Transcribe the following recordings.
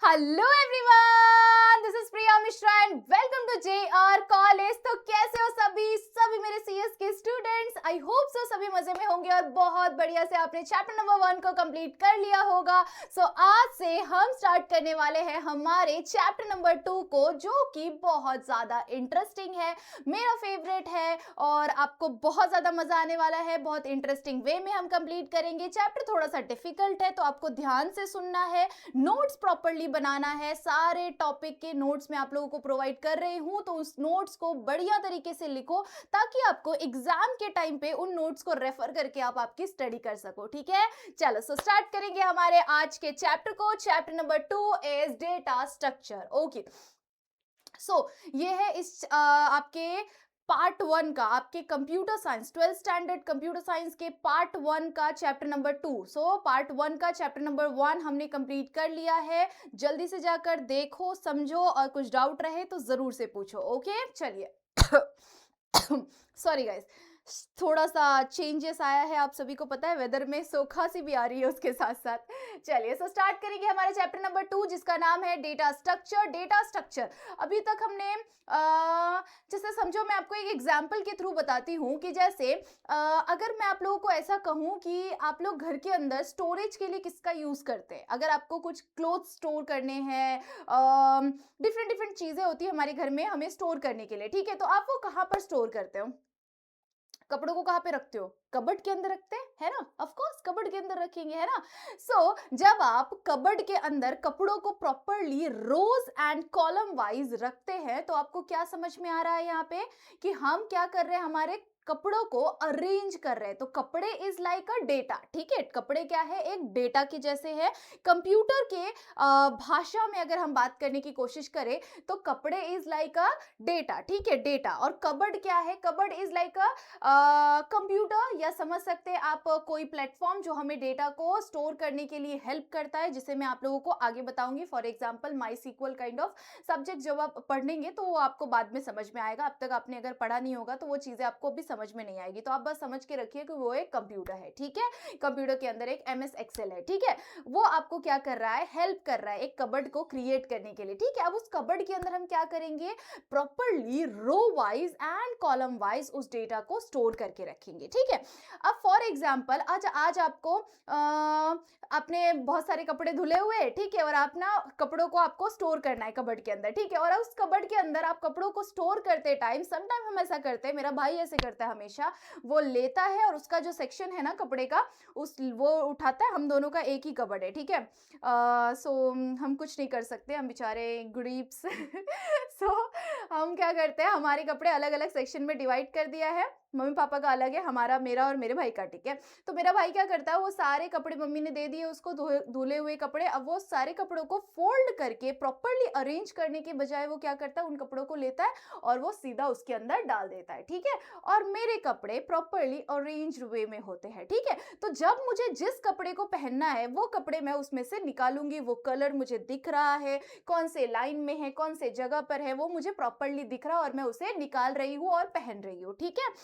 Hello everyone, this is Priya Mishra and welcome to JR college. तो कैसे हो सभी मेरे सीएस के स्टूडेंट्स। आई होप सो सभी मजे में होंगे और बहुत बढ़िया से आपने चैप्टर नंबर 1 को कंप्लीट कर लिया होगा। आज से हम स्टार्ट करने वाले हैं हमारे चैप्टर नंबर 2 को, जो कि बहुत ज्यादा इंटरेस्टिंग है, मेरा फेवरेट है और आपको बहुत ज्यादा मजा आने वाला है। बहुत इंटरेस्टिंग वे में हम कंप्लीट करेंगे। चैप्टर थोड़ा सा डिफिकल्ट है तो आपको ध्यान से सुनना है, नोट्स प्रॉपरली बनाना है। सारे टॉपिक के नोट्स मैं आप लोगों को प्रोवाइड कर रही हूं, तो उस नोट्स को बढ़िया तरीके से लिखो ताकि आपको एग्जाम के टाइम पे उन नोट्स को रेफर करके आप आपकी स्टडी कर सको। ठीक है, चलो स्टार्ट करेंगे हमारे आज के चैप्टर को। Chapter number 2 is data structure. Okay, ये है इस आपके पार्ट 1 का, आपके computer science 12th standard computer science के पार्ट 1 का चैप्टर नंबर 2। पार्ट 1 का चैप्टर नंबर 1 हमने कंप्लीट कर लिया है। जल्दी से जाकर देखो, समझो और कुछ डाउट रहे तो जरूर से पूछो। ओके, चलिए। सॉरी गाइस, थोड़ा सा चेंजेस आया है, आप सभी को पता है वेदर में, सो खांसी भी आ रही है उसके साथ साथ। चलिए स्टार्ट करेंगे हमारे चैप्टर नंबर 2, जिसका नाम है डेटा स्ट्रक्चर। डेटा स्ट्रक्चर अभी तक हमने जैसे समझो, मैं आपको एक एग्जांपल के थ्रू बताती हूँ कि जैसे अगर मैं आप लोगों को ऐसा कहूँ कि आप लोग घर के अंदर स्टोरेज के लिए किसका यूज करते हैं। अगर आपको कुछ क्लोथ स्टोर करने हैं, डिफरेंट डिफरेंट चीजें होती है हमारे घर में हमें स्टोर करने के लिए, ठीक है, तो आप वो कहाँ पर स्टोर करते हो? कपड़ों को कहाँ पे रखते हो? कबर्ड के अंदर रखते हैं, है ना? ऑफ कोर्स कबर्ड के अंदर रखेंगे, है ना? जब आप कबर्ड के अंदर कपड़ों को properly rows and column wise रखते हैं, तो आपको क्या समझ में आ रहा है यहाँ पे कि हम क्या कर रहे हैं, हमारे कपड़ों को अरेंज कर रहे हैं। तो कपड़े इज लाइक अ डेटा। ठीक है, कपड़े क्या है, एक डेटा के जैसे है। कंप्यूटर के भाषा में अगर हम बात करने की कोशिश करें तो कपड़े इज लाइक अ डेटा। ठीक है, डेटा। और कबर्ड क्या है? Cupboard is like a computer, या समझ सकते हैं आप कोई प्लेटफॉर्म जो हमें डेटा को स्टोर करने के लिए हेल्प करता है, जिसे मैं आप लोगों को आगे बताऊंगी। For example my sequel kind of subject जब आप पढ़ेंगे तो वो आपको बाद में समझ में आएगा। अब तक आपने अगर पढ़ा नहीं होगा तो वो चीजें आपको भी समझ में नहीं आएगी, तो आप बस समझ के रखिए कि वो एक कंप्यूटर है। ठीक है, कंप्यूटर के अंदर एक एमएस एक्सेल है। ठीक है, वो आपको क्या कर रहा है, हेल्प कर रहा है एक कबर्ड को क्रिएट करने के लिए। ठीक है, अब उस कबर्ड के अंदर हम क्या करेंगे, properly row wise and column wise उस डेटा को स्टोर करके रखेंगे। ठीक है, अब फॉर एग्जांपल आज आपको आपने बहुत सारे कपड़े धुले हुए, ठीक है, और आप ना कपड़ों को आपको स्टोर करना है कबर्ड के अंदर। ठीक है, और उस कबर्ड के अंदर आप कपड़ों को स्टोर करते टाइम समटाइम हम ऐसा करते हैं, मेरा भाई ऐसे करता है हमेशा, वो लेता है और उसका जो सेक्शन है ना कपड़े का, उस वो उठाता है। हम दोनों का एक ही कबर्ड है, ठीक है। हम कुछ नहीं कर सकते, हम बेचारे गरीब्स। हम क्या करते हैं, हमारे कपड़े अलग अलग सेक्शन में डिवाइड कर दिया है। मम्मी पापा का अलग है, हमारा, मेरा और मेरे भाई का। ठीक है, तो मेरा भाई क्या करता है, वो सारे कपड़े मम्मी ने दे दिए उसको, धुले हुए कपड़े। अब वो सारे कपड़ों को फोल्ड करके प्रॉपरली अरेंज करने के बजाय वो क्या करता है, उन कपड़ों को लेता है और वो सीधा उसके अंदर डाल देता है। ठीक है, और मेरे कपड़े प्रॉपरली अरेंज्ड वे में होते हैं। ठीक है, तो जब मुझे जिस कपड़े को पहनना है वो कपड़े मैं उसमें से निकालूंगी, वो कलर मुझे दिख रहा है, कौन से लाइन में है, कौन से जगह पर है, वो मुझे प्रॉपरली दिख रहा है और मैं उसे निकाल रही हूँ और पहन रही हूँ। ठीक है,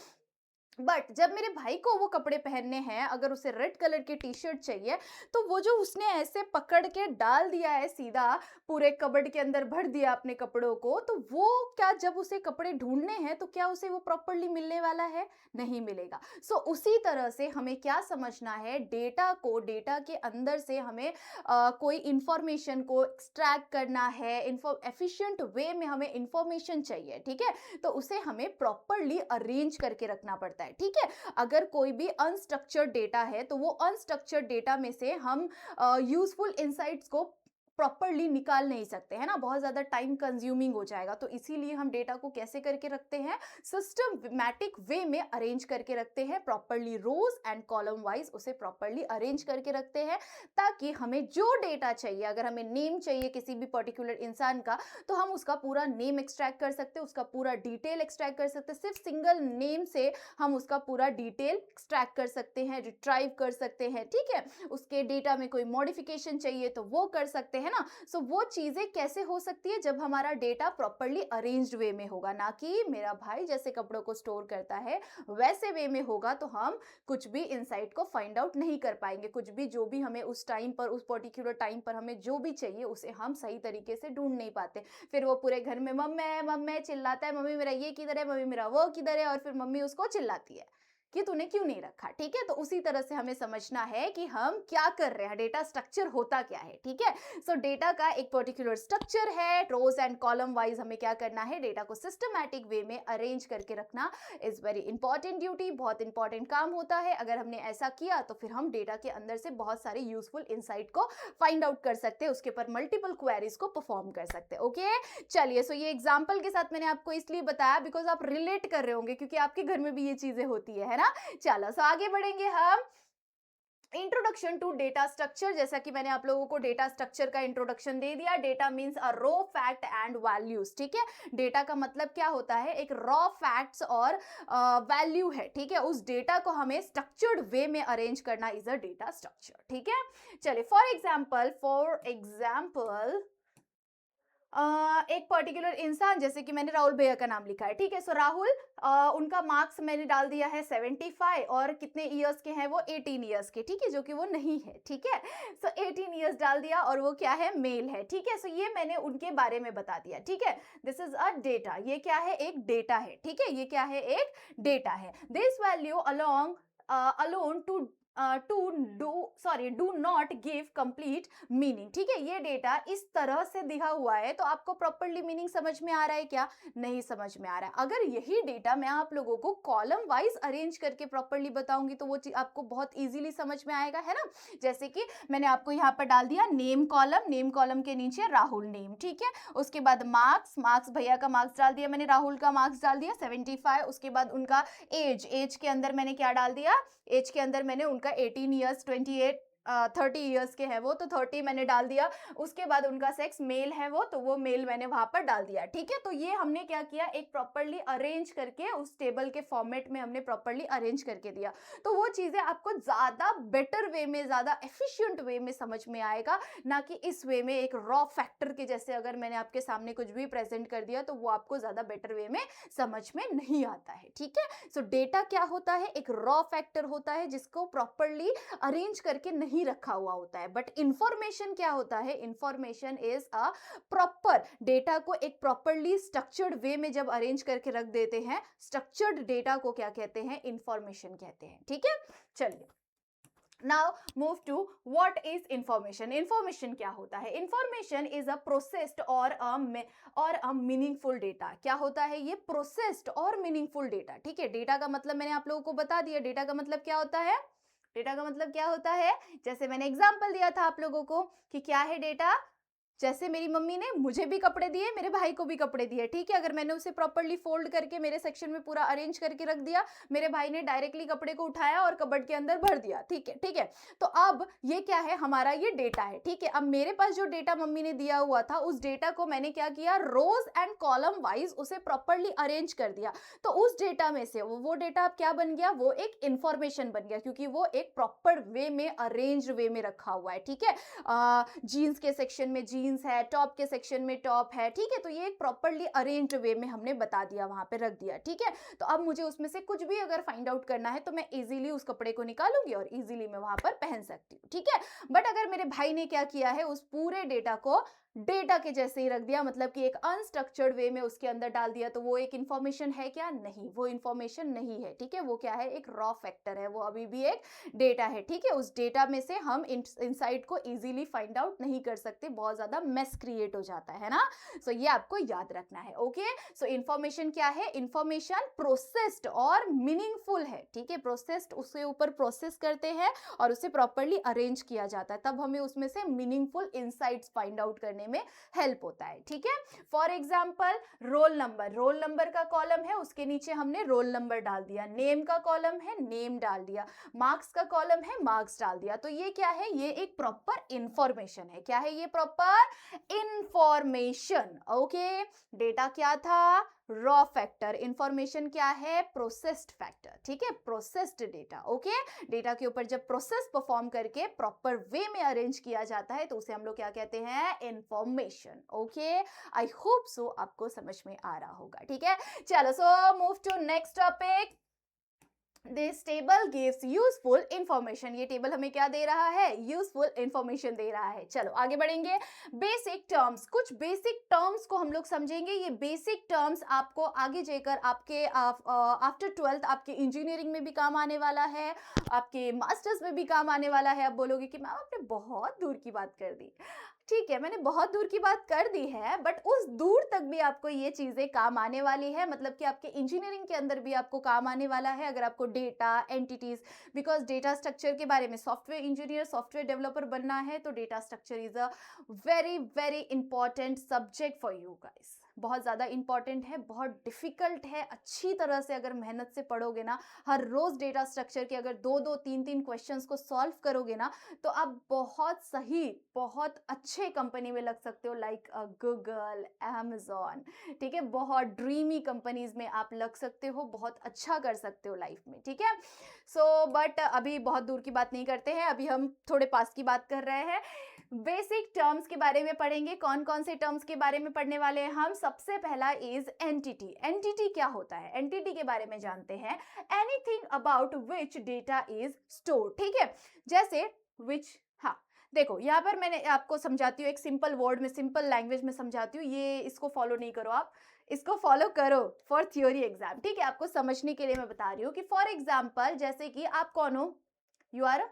बट जब मेरे भाई को वो कपड़े पहनने हैं, अगर उसे रेड कलर की टी शर्ट चाहिए, तो वो जो उसने ऐसे पकड़ के डाल दिया है सीधा, पूरे कबर्ड के अंदर भर दिया अपने कपड़ों को, तो वो क्या, जब उसे कपड़े ढूंढने हैं तो क्या उसे वो प्रॉपरली मिलने वाला है? नहीं मिलेगा। उसी तरह से हमें क्या समझना है, डेटा को, डेटा के अंदर से हमें कोई इंफॉर्मेशन को एक्सट्रैक्ट करना है, एफिशिएंट वे में हमें इंफॉर्मेशन चाहिए। ठीक है, तो उसे हमें प्रॉपरली अरेंज करके रखना पड़ता है। ठीक है, अगर कोई भी अनस्ट्रक्चर्ड डेटा है तो वो अनस्ट्रक्चर्ड डेटा में से हम यूजफुल इनसाइट्स को प्रॉपरली निकाल नहीं सकते, है ना, बहुत ज्यादा टाइम कंज्यूमिंग हो जाएगा। तो इसीलिए हम डेटा को कैसे करके रखते हैं, सिस्टमैटिक वे में अरेंज करके रखते हैं, properly rows and column wise उसे प्रॉपरली अरेंज करके रखते हैं, ताकि हमें जो डेटा चाहिए, अगर हमें नेम चाहिए किसी भी पर्टिकुलर इंसान का, तो हम उसका पूरा नेम एक्सट्रैक्ट कर सकते हैं, उसका पूरा डिटेल एक्सट्रैक्ट कर सकते हैं। सिर्फ सिंगल नेम से हम उसका पूरा डिटेल एक्सट्रैक्ट कर सकते हैं, रिट्राइव कर सकते हैं। ठीक है, उसके डेटा में कोई मॉडिफिकेशन चाहिए तो वो कर सकते हैं। है ना। सो वो चीजें कैसे हो सकती है, जब हमारा डेटा प्रॉपरली अरेंज्ड वे में होगा, ना कि मेरा भाई जैसे कपड़ों को स्टोर करता है वैसे वे में होगा, तो हम कुछ भी इनसाइट को फाइंड आउट नहीं कर पाएंगे। कुछ भी जो भी हमें उस टाइम पर, उस पर्टिकुलर टाइम पर हमें जो भी चाहिए उसे हम सही तरीके से ढूंढ नहीं पाते। फिर वो पूरे घर में मम्मी चिल्लाता है, मम्मी मेरा ये किधर है, मम्मी मेरा वो किधर है, और फिर मम्मी उसको चिल्लाती है कि तूने क्यों नहीं रखा। ठीक है, तो उसी तरह से हमें समझना है कि हम क्या कर रहे हैं, डेटा स्ट्रक्चर होता क्या है। ठीक है, सो डेटा का एक पर्टिकुलर स्ट्रक्चर है, रोज एंड कॉलम वाइज हमें क्या करना है, डेटा को सिस्टमैटिक वे में अरेंज करके रखना इज वेरी इंपॉर्टेंट ड्यूटी, बहुत इंपॉर्टेंट काम होता है। अगर हमने ऐसा किया तो फिर हम डेटा के अंदर से बहुत सारे यूजफुल इंसाइट को फाइंड आउट कर सकते हैं, उसके ऊपर मल्टीपल क्वेरीज को परफॉर्म कर सकते हैं। ओके, चलिए, सो ये एग्जाम्पल के साथ मैंने आपको इसलिए बताया बिकॉज आप रिलेट कर रहे होंगे, क्योंकि आपके घर में भी ये चीजें होती है ना। चलो, सो आगे बढ़ेंगे हम। इंट्रोडक्शन टू डेटा स्ट्रक्चर, जैसा कि मैंने आप लोगों को डेटा स्ट्रक्चर का इंट्रोडक्शन दे दिया। Data means a raw fact and values. ठीक है, डेटा का मतलब क्या होता है, एक रॉ फैक्ट्स और वैल्यू है। ठीक है, उस डेटा को हमें स्ट्रक्चर्ड वे में अरेंज करना इज अ डेटा स्ट्रक्चर। ठीक है, चलिए, फॉर एग्जाम्पल एक पर्टिकुलर इंसान, जैसे कि मैंने राहुल भैया का नाम लिखा है। ठीक है, सो राहुल, उनका मार्क्स मैंने डाल दिया है 75, और कितने इयर्स के हैं वो, 18 इयर्स के। ठीक है, जो कि वो नहीं है। ठीक है, सो 18 इयर्स डाल दिया, और वो क्या है, मेल है। ठीक है, सो ये मैंने उनके बारे में बता दिया। ठीक है, दिस इज अ डेटा, ये क्या है, एक डेटा है। ठीक है, ये क्या है, एक डेटा है। This value alone do not give complete meaning. ठीक है, ये डेटा इस तरह से दिखा हुआ है, तो आपको प्रॉपरली मीनिंग समझ में आ रहा है क्या, नहीं समझ में आ रहा है। अगर यही डेटा मैं आप लोगों को कॉलम वाइज अरेंज करके प्रॉपरली बताऊंगी तो वो चीज आपको बहुत इजीली समझ में आएगा, है ना। जैसे कि मैंने आपको यहाँ पर डाल दिया नेम कॉलम के नीचे राहुल नेम। ठीक है, उसके बाद मार्क्स भैया का मार्क्स डाल दिया मैंने, राहुल का मार्क्स डाल दिया 75। उसके बाद उनका एज के अंदर मैंने क्या डाल दिया, एज के अंदर मैंने उनका 18 ईयर्स, 28 30 ईयर्स के हैं वो, तो 30 मैंने डाल दिया। उसके बाद उनका सेक्स मेल है वो, तो वो मेल मैंने वहां पर डाल दिया। ठीक है, तो ये हमने क्या किया, एक प्रॉपरली अरेंज करके उस टेबल के फॉर्मेट में हमने प्रॉपरली अरेंज करके दिया। तो वो चीजें आपको ज्यादा बेटर वे में, ज्यादा एफिशिएंट वे में समझ में आएगा, ना कि इस वे में एक रॉ फैक्टर के जैसे अगर मैंने आपके सामने कुछ भी प्रेजेंट कर दिया तो वो आपको ज्यादा बेटर वे में समझ में नहीं आता है। ठीक है, सो डेटा क्या होता है, एक रॉ फैक्टर होता है जिसको प्रॉपरली अरेंज करके नहीं रखा हुआ होता है। बट इंफॉर्मेशन क्या होता है, information is a proper, data को एक प्रॉपरली स्ट्रक्चर्ड वे में जब अरेंज करके रख देते हैं, स्ट्रक्चर्ड डेटा को क्या कहते हैं, इंफॉर्मेशन कहते हैं। ठीक है, चलिए, Now move to what is information. Information क्या होता है, information is a processed or a meaningful data. क्या होता है ये, processed और meaningful data. ठीक है, डेटा का मतलब मैंने आप लोगों को बता दिया, डेटा का मतलब क्या होता है, डेटा का मतलब क्या होता है, जैसे मैंने एग्जांपल दिया था आप लोगों को कि क्या है डेटा, जैसे मेरी मम्मी ने मुझे भी कपड़े दिए, मेरे भाई को भी कपड़े दिए। ठीक है, अगर मैंने उसे प्रॉपरली फोल्ड करके मेरे सेक्शन में पूरा अरेंज करके रख दिया, मेरे भाई ने डायरेक्टली कपड़े को उठाया और कबर्ड के अंदर भर दिया। ठीक है, ठीक है, तो अब ये क्या है, हमारा ये डेटा है। ठीक है, अब मेरे पास जो डेटा मम्मी ने दिया हुआ था, उस डेटा को मैंने क्या किया, रोज एंड कॉलम वाइज उसे प्रॉपरली अरेंज कर दिया। तो उस डेटा में से वो डेटा अब क्या बन गया, वो एक इंफॉर्मेशन बन गया, क्योंकि वो एक प्रॉपर वे में, अरेंज वे में रखा हुआ है। ठीक है, जीन्स के सेक्शन में जीन्स है, टॉप के सेक्शन में टॉप है। ठीक है, तो ये एक प्रॉपरली अरेंज्ड वे में हमने बता दिया, वहां पे रख दिया। ठीक है, तो अब मुझे उसमें से कुछ भी अगर फाइंड आउट करना है तो मैं इजीली उस कपड़े को निकालूंगी और इजीली मैं वहां पर पहन सकती हूँ। ठीक है, बट अगर मेरे भाई ने क्या किया है, उस पूरे डेटा को डेटा के जैसे ही रख दिया, मतलब कि एक अनस्ट्रक्चर्ड वे में उसके अंदर डाल दिया, तो वो एक इंफॉर्मेशन है क्या, नहीं, वो इंफॉर्मेशन नहीं है। ठीक है, वो क्या है, एक रॉ फैक्टर है, वो अभी भी एक डेटा है। ठीक है, उस डेटा में से हम इनसाइट को इजीली फाइंड आउट नहीं कर सकते, बहुत ज्यादा मेस क्रिएट हो जाता है ना। सो ये आपको याद रखना है। ओके, सो इंफॉर्मेशन क्या है, इंफॉर्मेशन प्रोसेस्ड और मीनिंगफुल है। ठीक है, प्रोसेस्ड, उसके ऊपर प्रोसेस करते हैं और उसे प्रॉपरली अरेंज किया जाता है, तब हमें उसमें से मीनिंगफुल इनसाइट्स फाइंड आउट करने में हेल्प होता है। ठीक है, फॉर एग्जांपल रोल नंबर का कॉलम है, उसके नीचे हमने रोल नंबर डाल दिया। नेम का कॉलम है, नेम डाल दिया। मार्क्स का कॉलम है, मार्क्स डाल दिया। तो ये क्या है, ये एक प्रॉपर इंफॉर्मेशन है। क्या है ये, प्रॉपर इंफॉर्मेशन। ओके, डेटा क्या था, रॉ फैक्टर, इंफॉर्मेशन क्या है, प्रोसेस्ड फैक्टर, ठीक है, प्रोसेस्ड डेटा, ओके। डेटा के ऊपर जब प्रोसेस परफॉर्म करके प्रॉपर वे में अरेंज किया जाता है तो उसे हम लोग क्या कहते हैं, information, okay. I hope so आपको समझ में आ रहा होगा, ठीक है। चलो, so move to next topic. This table gives useful information, ये टेबल हमें क्या दे रहा है, यूजफुल इंफॉर्मेशन दे रहा है। चलो आगे बढ़ेंगे। बेसिक टर्म्स, कुछ बेसिक टर्म्स को हम लोग समझेंगे। ये बेसिक टर्म्स आपको आगे जाकर आपके आफ्टर 12th आपके इंजीनियरिंग में भी काम आने वाला है, आपके मास्टर्स में भी काम आने वाला है। आप बोलोगे कि मैम आपने बहुत दूर की बात कर दी। ठीक है, मैंने बहुत दूर की बात कर दी है, बट उस दूर तक भी आपको ये चीजें काम आने वाली है, मतलब कि आपके इंजीनियरिंग के अंदर भी आपको काम आने वाला है। अगर आपको data entities, because data structure के बारे में सॉफ्टवेयर इंजीनियर, सॉफ्टवेयर डेवलपर बनना है तो data structure is a very very important subject for you guys. बहुत ज़्यादा इंपॉर्टेंट है, बहुत डिफिकल्ट है। अच्छी तरह से अगर मेहनत से पढ़ोगे ना, हर रोज डेटा स्ट्रक्चर के अगर दो दो तीन तीन क्वेश्चंस को सॉल्व करोगे ना, तो आप बहुत सही, बहुत अच्छे कंपनी में लग सकते हो, लाइक गूगल, अमेजॉन, ठीक है। बहुत ड्रीमी कंपनीज में आप लग सकते हो, बहुत अच्छा कर सकते हो लाइफ में, ठीक है। सो बट अभी बहुत दूर की बात नहीं करते हैं, अभी हम थोड़े पास की बात कर रहे हैं। बेसिक टर्म्स के बारे में पढ़ेंगे। कौन कौन से टर्म्स के बारे में पढ़ने वाले हैं हम? सबसे पहला इज एंटिटी। एंटिटी क्या होता है, एंटिटी के बारे में जानते हैं। Anything about which data is stored, ठीक है। जैसे विच, हाँ देखो यहाँ पर मैंने आपको समझाती हूँ, एक सिंपल वर्ड में, सिंपल लैंग्वेज में समझाती हूँ। ये इसको फॉलो नहीं करो आप, इसको फॉलो करो फॉर थ्योरी एग्जाम, ठीक है। आपको समझने के लिए मैं बता रही हूँ कि फॉर एग्जाम्पल जैसे कि आप कौन हो, यू आर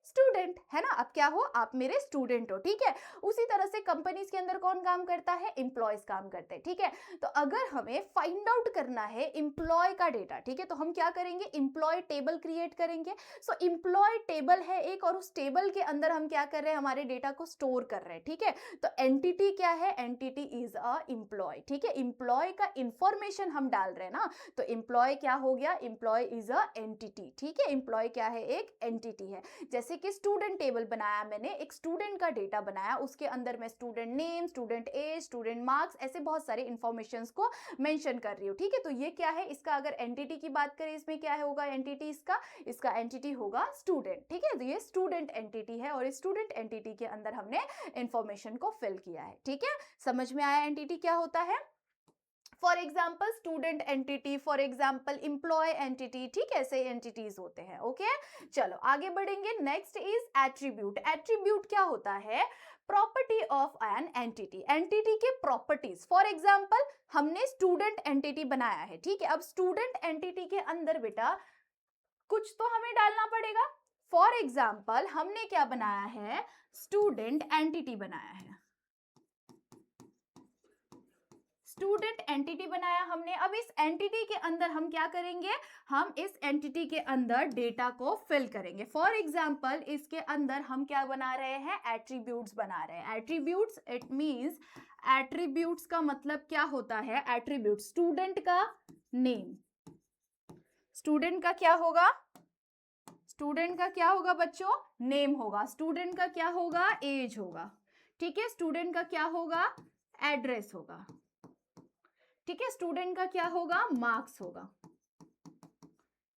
स्टूडेंट, है ना। आप क्या हो, आप मेरे स्टूडेंट हो, ठीक है। उसी तरह से कंपनीज के अंदर कौन काम करता है, एम्प्लॉयज काम करते हैं, ठीक है। तो अगर हमें फाइंड आउट करना है एम्प्लॉय का डेटा, ठीक है, तो हम क्या करेंगे, एम्प्लॉय टेबल क्रिएट करेंगे। सो एम्प्लॉय टेबल है एक, और उस टेबल के अंदर हम क्या कर रहे हैं, हमारे डेटा को स्टोर कर रहे हैं, ठीक है। तो एंटिटी क्या है, एंटिटी इज अ एम्प्लॉय, ठीक है। एम्प्लॉय का इंफॉर्मेशन हम डाल रहे हैं ना, तो एम्प्लॉय क्या हो गया, एम्प्लॉय इज अ एंटिटी, ठीक है। एम्प्लॉय क्या है, एक एंटिटी है। जैसे कि स्टूडेंट टेबल बनाया मैंने, एक स्टूडेंट का डेटा बनाया, उसके अंदर मैं student name, student age, student marks, ऐसे बहुत सारे इंफॉर्मेशंस को मेंशन कर रही हूँ, ठीक है। तो ये क्या है, इसका अगर एंटिटी की बात करें, इसमें क्या होगा एंटिटी, इसका एंटिटी होगा स्टूडेंट, ठीक है। तो ये स्टूडेंट एंटिटी है, और इस स्टूडेंट एंटिटी के अंदर हमने इंफॉर्मेशन को फिल किया है, ठीक है। समझ में आया एंटिटी क्या होता है? For example student entity, for example employee entity, ठीक है, ऐसे एंटिटीज होते हैं, ओके। चलो आगे बढ़ेंगे। Next is attribute. एट्रीब्यूट क्या होता है, property of an entity, entity के प्रॉपर्टीज। फॉर एग्जाम्पल हमने स्टूडेंट एंटिटी बनाया है, ठीक है। अब स्टूडेंट एंटिटी के अंदर बेटा कुछ तो हमें डालना पड़ेगा। फॉर एग्जाम्पल हमने क्या बनाया है, स्टूडेंट एंटिटी बनाया है, स्टूडेंट एंटिटी बनाया हमने। अब इस एंटिटी के अंदर हम क्या करेंगे, हम इस एंटिटी के अंदर डेटा को फिल करेंगे। फॉर एग्जांपल इसके अंदर हम क्या बना रहे हैं, एट्रीब्यूट्स बना रहे हैं। एट्रीब्यूट्स, इट मींस, एट्रीब्यूट्स का मतलब क्या होता है, एट्रीब्यूट स्टूडेंट का नेम, स्टूडेंट का क्या होगा, स्टूडेंट का क्या होगा बच्चों, नेम होगा। स्टूडेंट का क्या होगा, एज होगा, ठीक है। स्टूडेंट का क्या होगा, एड्रेस होगा, ठीक है। स्टूडेंट का क्या होगा, मार्क्स होगा,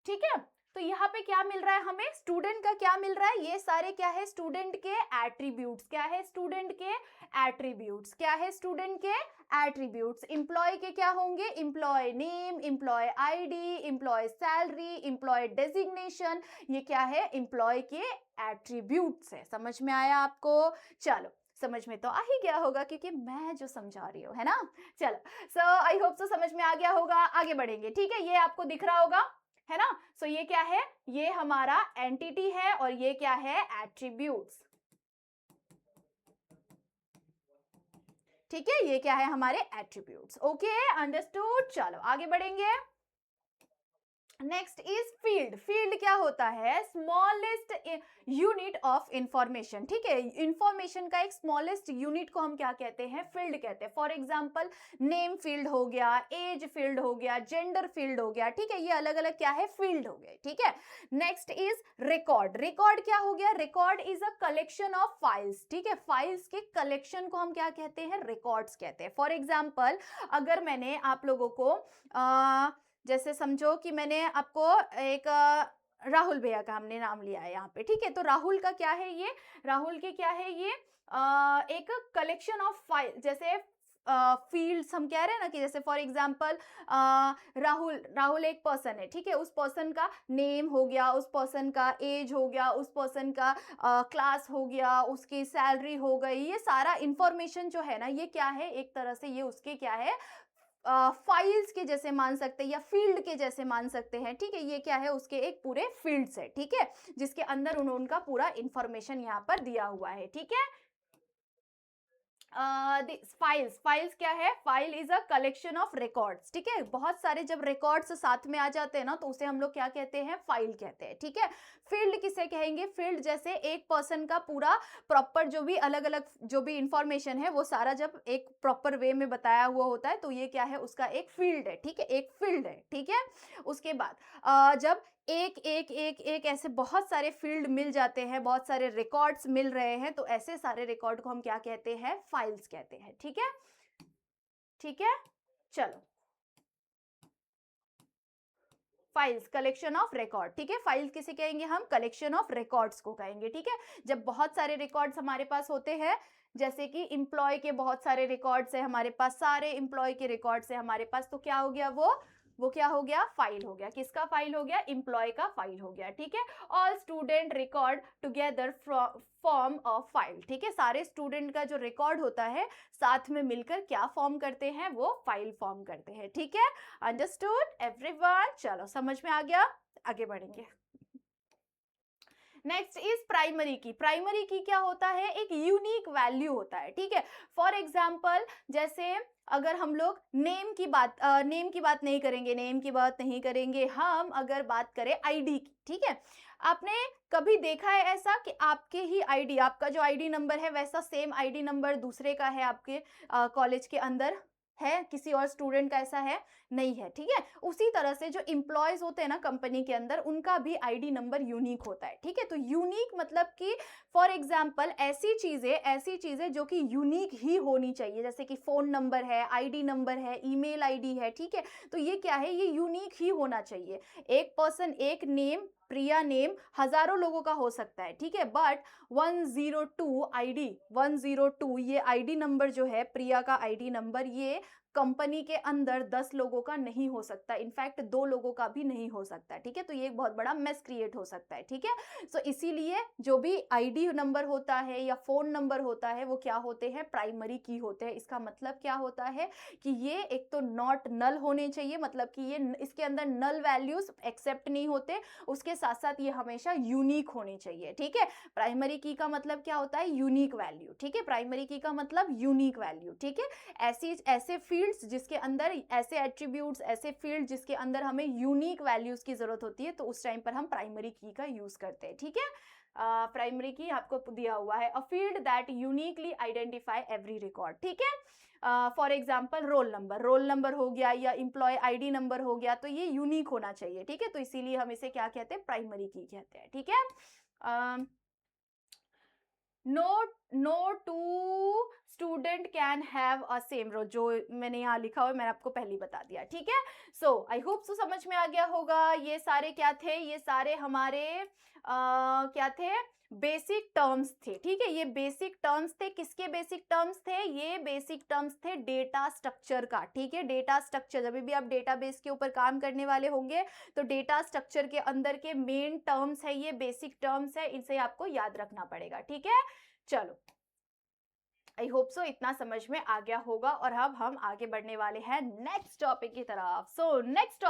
ठीक है। तो यहाँ पे क्या मिल रहा है हमें, स्टूडेंट का क्या मिल रहा है, ये सारे क्या है, स्टूडेंट के एट्रीब्यूट्स। क्या है, स्टूडेंट के एट्रीब्यूट्स। क्या है, स्टूडेंट के एट्रीब्यूट्स। एम्प्लॉय के क्या होंगे, employee name, employee ID, employee salary, employee designation, ये क्या है, एम्प्लॉय के एट्रीब्यूट्स है। समझ में आया आपको? चलो समझ में तो आ ही गया होगा, क्योंकि मैं जो समझा रही हूँ, है ना। चलो, सो आई होप सो समझ में आ गया होगा। आगे बढ़ेंगे, ठीक है। ये आपको दिख रहा होगा, है ना। सो ये क्या है, ये हमारा एंटिटी है, और ये क्या है, एट्रीब्यूट्स, ठीक है। ये क्या है, हमारे एट्रीब्यूट्स, ओके, अंडरस्टूड। चलो आगे बढ़ेंगे। Next is field. फील्ड क्या होता है? स्मॉलेस्ट यूनिट ऑफ इंफॉर्मेशन, ठीक है। इंफॉर्मेशन का एक स्मॉलेस्ट यूनिट को हम क्या कहते हैं? फील्ड कहते हैं। फॉर एग्जांपल नेम फील्ड हो गया, एज फील्ड हो गया, जेंडर फील्ड हो गया, ठीक है। ये अलग अलग क्या है? फील्ड हो गए, ठीक है। Next is record. रिकॉर्ड क्या हो गया? Record is a collection of files, ठीक है। फाइल्स के कलेक्शन को हम क्या कहते हैं? रिकॉर्ड्स कहते हैं। फॉर एग्जाम्पल अगर मैंने आप लोगों को जैसे समझो कि मैंने आपको एक राहुल भैया का हमने नाम लिया है यहाँ पे, ठीक है। तो राहुल का क्या है? ये राहुल के क्या है? ये एक कलेक्शन ऑफ फाइल, जैसे फील्ड्स हम कह रहे हैं ना कि जैसे फॉर एग्जांपल राहुल राहुल एक पर्सन है, ठीक है। उस पर्सन का नेम हो गया, उस पर्सन का एज हो गया, उस पर्सन का क्लास हो गया, उसकी सैलरी हो गई, ये सारा इंफॉर्मेशन जो है ना, ये क्या है? एक तरह से ये उसके क्या है? फाइल्स के जैसे मान सकते हैं या फील्ड के जैसे मान सकते हैं, ठीक है। ये क्या है? उसके एक पूरे फील्ड्स है, ठीक है, जिसके अंदर उनका पूरा इंफॉर्मेशन यहाँ पर दिया हुआ है, ठीक है। फाइल्स। फाइल्स क्या है? File is a collection of records, ठीक है। बहुत सारे जब रिकॉर्ड्स साथ में आ जाते हैं ना, तो उसे हम लोग क्या कहते हैं? फाइल कहते हैं, ठीक है। फील्ड किसे कहेंगे? फील्ड जैसे एक पर्सन का पूरा प्रॉपर जो भी अलग अलग जो भी इंफॉर्मेशन है वो सारा जब एक प्रॉपर वे में बताया हुआ होता है, तो ये क्या है? उसका एक फील्ड है, ठीक है, एक फील्ड है, ठीक है। उसके बाद जब एक एक एक एक ऐसे बहुत सारे फील्ड मिल जाते हैं, बहुत सारे रिकॉर्ड्स मिल रहे हैं, तो ऐसे सारे रिकॉर्ड को हम क्या कहते हैं? फाइल्स कहते हैं, ठीक है। ठीक है, चलो। फाइल्स, कलेक्शन ऑफ रिकॉर्ड, ठीक है। फाइल्स किसे कहेंगे हम? कलेक्शन ऑफ रिकॉर्ड्स को कहेंगे, ठीक है। जब बहुत सारे रिकॉर्ड्स हमारे पास होते हैं, जैसे कि एम्प्लॉय के बहुत सारे रिकॉर्ड्स है हमारे पास, सारे एम्प्लॉय के रिकॉर्ड्स है हमारे पास, तो क्या हो गया? वो क्या हो गया? फाइल हो गया। किसका फाइल हो गया? एम्प्लॉय का फाइल हो गया, ठीक है। All student record together form of file, ठीक है। सारे स्टूडेंट का जो रिकॉर्ड होता है साथ में मिलकर क्या फॉर्म करते हैं? वो फाइल फॉर्म करते हैं, ठीक है। Understood everyone? चलो, समझ में आ गया? आगे बढ़ेंगे। नेक्स्ट इज प्राइमरी की। प्राइमरी की क्या होता है? एक यूनिक वैल्यू होता है, ठीक है। फॉर एग्जाम्पल जैसे अगर हम लोग नेम की बात नहीं करेंगे, नेम की बात नहीं करेंगे, हम अगर बात करें आईडी की, ठीक है। आपने कभी देखा है ऐसा कि आपके ही आईडी, आपका जो आईडी नंबर है वैसा सेम आईडी नंबर दूसरे का है आपके कॉलेज के अंदर? है किसी और स्टूडेंट का ऐसा है? नहीं है, ठीक है। उसी तरह से जो एम्प्लॉयज होते हैं ना कंपनी के अंदर, उनका भी आईडी नंबर यूनिक होता है, ठीक है। तो यूनिक मतलब कि फॉर एग्जांपल ऐसी चीजें जो कि यूनिक ही होनी चाहिए, जैसे कि फोन नंबर है, आईडी नंबर है, ईमेल आईडी है, ठीक है। तो ये क्या है? ये यूनिक ही होना चाहिए। एक पर्सन, एक नेम, प्रिया नेम हजारों लोगों का हो सकता है, ठीक है। बट 102 आईडी, 102 ये आईडी नंबर जो है, प्रिया का आईडी नंबर, ये कंपनी के अंदर 10 लोगों का नहीं हो सकता, इनफैक्ट 2 लोगों का भी नहीं हो सकता, ठीक है। तो ये एक बहुत बड़ा मेस क्रिएट हो सकता है, ठीक है। सो इसीलिए जो भी आईडी नंबर होता है या फोन नंबर होता है, वो क्या होते हैं? प्राइमरी की होते हैं। इसका मतलब क्या होता है कि ये एक तो नॉट नल होने चाहिए, मतलब कि ये इसके अंदर नल वैल्यूज एक्सेप्ट नहीं होते, उसके साथ साथ ये हमेशा यूनिक होने चाहिए, ठीक है। प्राइमरी की का मतलब क्या होता है? यूनिक वैल्यू, ठीक है। प्राइमरी की का मतलब यूनिक वैल्यू, ठीक है। ऐसे फील्ड्स जिसके अंदर ऐसे एट्रीब्यूट्स, ऐसे फील्ड जिसके अंदर हमें यूनिक वैल्यूज की जरूरत होती है, तो उस टाइम पर हम प्राइमरी की का यूज करते हैं, ठीक है। प्राइमरी की आपको दिया हुआ है, a field that uniquely identify every record, ठीक है। फॉर एग्जाम्पल रोल नंबर हो गया या एम्प्लॉय आईडी नंबर हो गया, तो ये यूनिक होना चाहिए, ठीक है। तो इसीलिए हम इसे क्या कहते हैं? प्राइमरी की कहते हैं, ठीक है। No two student can have a same row, जो मैंने यहाँ लिखा हुआ है मैंने आपको पहले ही बता दिया, ठीक है। सो आई होप सो समझ में आ गया होगा। ये सारे क्या थे? ये सारे हमारे क्या थे? बेसिक टर्म्स थे, ठीक है। ये बेसिक टर्म्स थे। किसके बेसिक टर्म्स थे? ये बेसिक टर्म्स थे डेटा स्ट्रक्चर का, ठीक है। डेटा स्ट्रक्चर, जब भी आप डेटाबेस के ऊपर काम करने वाले होंगे तो डेटा स्ट्रक्चर के अंदर के मेन टर्म्स है, ये बेसिक टर्म्स है, इसे आपको याद रखना पड़ेगा, ठीक है। चलो, आई होप सो इतना समझ में आ गया होगा और अब हम आगे बढ़ने वाले हैं नेक्स्ट टॉपिक की तरफ। So next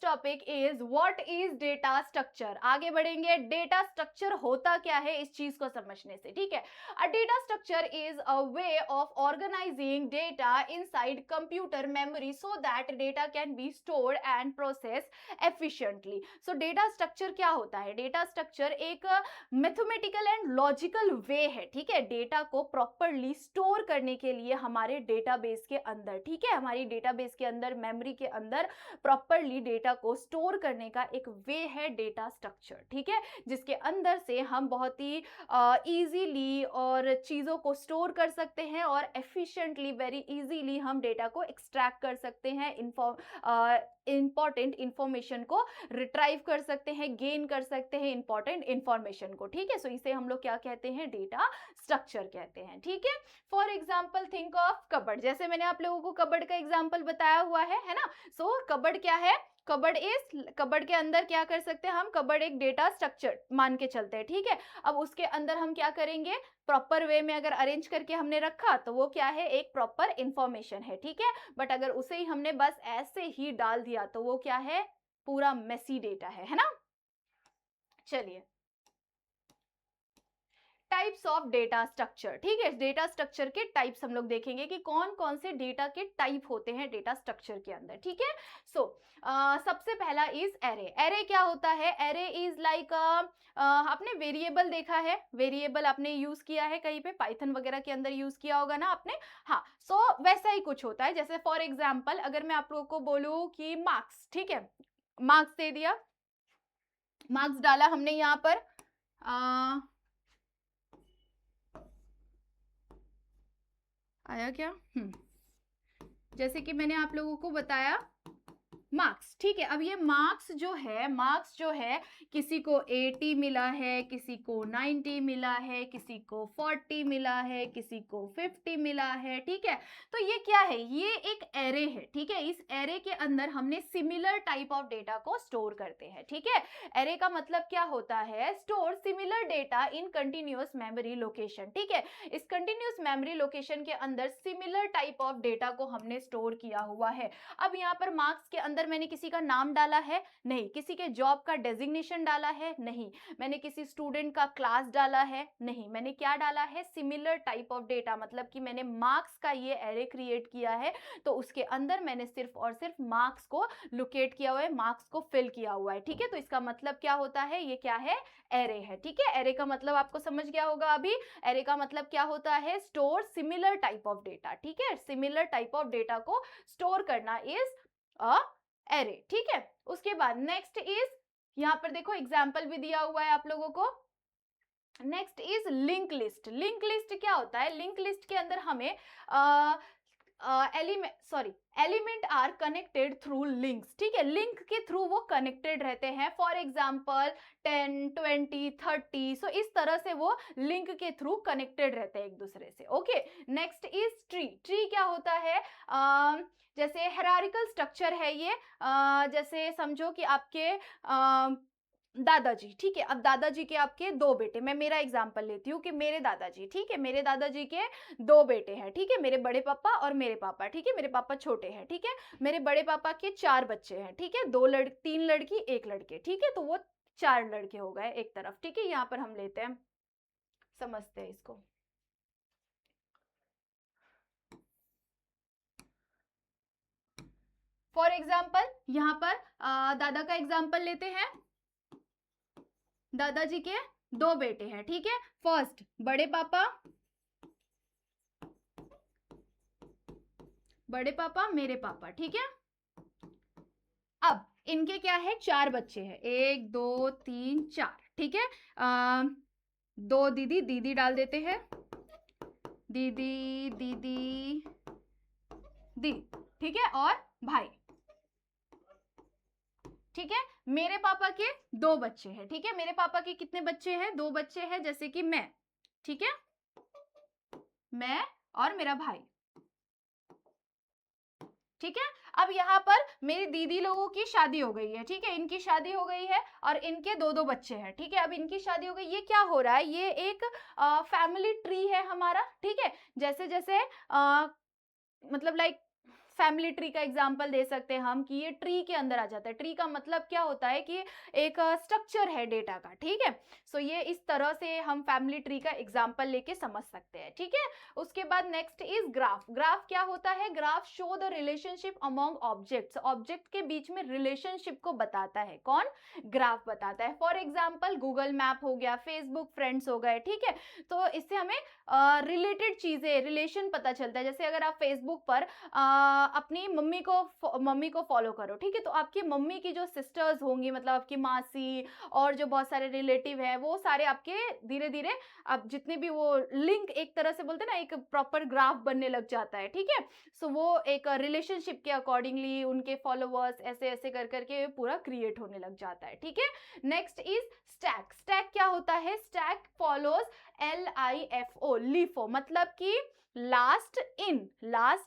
topic is what is data structure. आगे बढ़ेंगे, डेटा स्ट्रक्चर होता क्या है इस चीज को समझने से, ठीक है। A data structure is a way of organizing data inside computer memory so that data can be stored and process efficiently. So data structure क्या होता है? डेटा स्ट्रक्चर एक मैथमेटिकल एंड लॉजिकल वे है, ठीक है, डेटा को properly store करने के लिए हमारे डेटाबेस के अंदर, ठीक है, हमारी डेटाबेस के अंदर, मेमोरी के अंदर प्रॉपरली डेटा को स्टोर करने का एक वे है डेटा स्ट्रक्चर, ठीक है, जिसके अंदर से हम बहुत ही इजीली और चीज़ों को स्टोर कर सकते हैं और एफिशिएंटली, वेरी इजीली हम डेटा को एक्सट्रैक्ट कर सकते हैं, इंपॉर्टेंट इंफॉर्मेशन को रिट्राइव कर सकते हैं, गेन कर सकते हैं इंपॉर्टेंट इंफॉर्मेशन को, ठीक है। सो इसे हम लोग क्या कहते हैं? डेटा स्ट्रक्चर कहते हैं, ठीक है। For example think of cupboard, जैसे मैंने आप लोगों को कबर्ड का एग्जाम्पल बताया हुआ है ना। सो कबर्ड क्या है? कबर्ड के अंदर क्या कर सकते हैं हम? कबर्ड एक डेटा स्ट्रक्चर मान के चलते हैं, ठीक है। अब उसके अंदर हम क्या करेंगे? प्रॉपर वे में अगर अरेंज करके हमने रखा तो वो क्या है? एक प्रॉपर इंफॉर्मेशन है, ठीक है। बट अगर उसे ही हमने बस ऐसे ही डाल दिया तो वो क्या है? पूरा मेसी डेटा है ना। चलिए, टाइप्स ऑफ डेटा स्ट्रक्चर, ठीक है, डेटा स्ट्रक्चर के टाइप्स हम लोग देखेंगे कि कौन कौन से डेटा के टाइप होते हैं डेटा स्ट्रक्चर के अंदर, ठीक है। सो सबसे पहला इज एरे। एरे क्या होता है? एरे इज लाइक आपने वेरिएबल देखा है, वेरिएबल आपने यूज किया है कहीं पे, पाइथन वगैरह के अंदर यूज किया होगा ना आपने, हाँ। सो वैसा ही कुछ होता है। जैसे फॉर एग्जाम्पल अगर मैं आप लोगों को बोलूं कि मार्क्स, ठीक है, मार्क्स दे दिया, मार्क्स डाला हमने यहाँ पर, आया क्या? जैसे कि मैंने आप लोगों को बताया मार्क्स, ठीक है। अब ये मार्क्स जो है किसी को 80 मिला है, किसी को 90 मिला है, किसी को 40 मिला है, किसी को 50 मिला है, ठीक है। तो ये क्या है? ये एक एरे है, ठीक है। इस एरे के अंदर हमने सिमिलर टाइप ऑफ डेटा को स्टोर करते हैं, ठीक है। एरे का मतलब क्या होता है? स्टोर सिमिलर डेटा इन कंटिन्यूअस मेमोरी लोकेशन, ठीक है। इस कंटिन्यूअस मेमोरी लोकेशन के अंदर सिमिलर टाइप ऑफ डेटा को हमने स्टोर किया हुआ है। अब यहाँ पर मार्क्स के अंदर मैंने किसी का नाम डाला है? नहीं। किसी के जॉब का डेजिग्नेशन डाला है? नहीं। मैंने किसी स्टूडेंट का क्लास डाला है? नहीं। मैंने क्या डाला है? सिमिलर टाइप ऑफ डेटा, मतलब कि मैंने मार्क्स का ये एरे क्रिएट किया है, तो उसके अंदर मैंने सिर्फ और सिर्फ मार्क्स को लोकेट किया हुआ है, मार्क्स को फिल किया हुआ है, ठीक है। तो इसका मतलब क्या होता है? ये क्या है? एरे है, ठीक है। एरे का मतलब आपको समझ गया होगा अभी। एरे का मतलब क्या होता है? Store similar type of data, ठीक है। सिमिलर टाइप ऑफ डेटा को स्टोर करना इज अ एरे, ठीक है। उसके बाद नेक्स्ट इज, यहां पर देखो एग्जाम्पल भी दिया हुआ है आप लोगों को। Next is link list. Link list क्या होता है? लिंक लिस्ट के अंदर हमें element are connected through links, ठीक है। लिंक के थ्रू वो कनेक्टेड रहते हैं। फॉर एग्जाम्पल 10, 20, 30, सो इस तरह से वो लिंक के थ्रू कनेक्टेड रहते हैं एक दूसरे से, okay. Next is tree. Tree क्या होता है? जैसे हेरारिकल स्ट्रक्चर है ये, जैसे समझो कि आपके दादाजी, ठीक है। अब दादाजी के आपके दो बेटे, मैं मेरा एग्जांपल लेती हूँ कि मेरे दादाजी, ठीक है, मेरे दादाजी के दो बेटे हैं, ठीक है, मेरे बड़े पापा और मेरे पापा, ठीक है। मेरे पापा छोटे हैं, ठीक है। मेरे बड़े पापा के 4 बच्चे हैं, ठीक है, 3 लड़की 1 लड़के, ठीक है। तो वो 4 लड़के हो गए एक तरफ, ठीक है। यहाँ पर हम लेते हैं, समझते हैं इसको। फॉर एग्जाम्पल यहाँ पर दादा का एग्जाम्पल लेते हैं। दादाजी के 2 बेटे हैं, ठीक है। फर्स्ट बड़े पापा मेरे पापा, ठीक है। अब इनके क्या है? 4 बच्चे हैं, 1 2 3 4, ठीक है। 2 दीदी डाल देते हैं, दीदी दीदी दी, ठीक है, और भाई, ठीक है। मेरे पापा के 2 बच्चे हैं, ठीक है। मेरे पापा के कितने बच्चे हैं? 2 बच्चे हैं, जैसे कि मैं, ठीक है, मैं और मेरा भाई, ठीक है। अब यहाँ पर मेरी दीदी लोगों की शादी हो गई है, ठीक है, इनकी शादी हो गई है और इनके दो दो बच्चे हैं, ठीक है। अब इनकी शादी हो गई, ये क्या हो रहा है, ये एक फैमिली ट्री है हमारा, ठीक है। जैसे जैसे मतलब लाइक फैमिली ट्री का एग्जांपल दे सकते हैं हम कि ये ट्री के अंदर आ जाता है। ट्री का मतलब क्या होता है कि एक स्ट्रक्चर है डेटा का, ठीक है। सो ये इस तरह से हम फैमिली ट्री का एग्जांपल लेके समझ सकते हैं, ठीक है। उसके बाद नेक्स्ट इज ग्राफ। ग्राफ क्या होता है, graph show the relationship among objects, object के बीच में रिलेशनशिप को बताता है, कौन, ग्राफ बताता है। फॉर एग्जाम्पल गूगल मैप हो गया, फेसबुक फ्रेंड्स हो गए, ठीक है। तो इससे हमें रिलेटेड चीजें, रिलेशन पता चलता है। जैसे अगर आप फेसबुक पर अपनी मम्मी को फॉलो करो, ठीक है, तो आपकी मम्मी की जो सिस्टर्स होंगी, मतलब आपकी मासी और जो बहुत सारे रिलेटिव हैं, वो सारे आपके धीरे धीरे अब जितने भी वो लिंक, एक तरह से बोलते हैं ना, एक प्रॉपर ग्राफ बनने लग जाता है, ठीक है। सो वो एक रिलेशनशिप के अकॉर्डिंगली उनके फॉलोवर्स ऐसे ऐसे कर करके पूरा क्रिएट होने लग जाता है, ठीक है। Next is stack. स्टैक क्या होता है, स्टैक फॉलोज LIFO, लिफो, मतलब कि लास्ट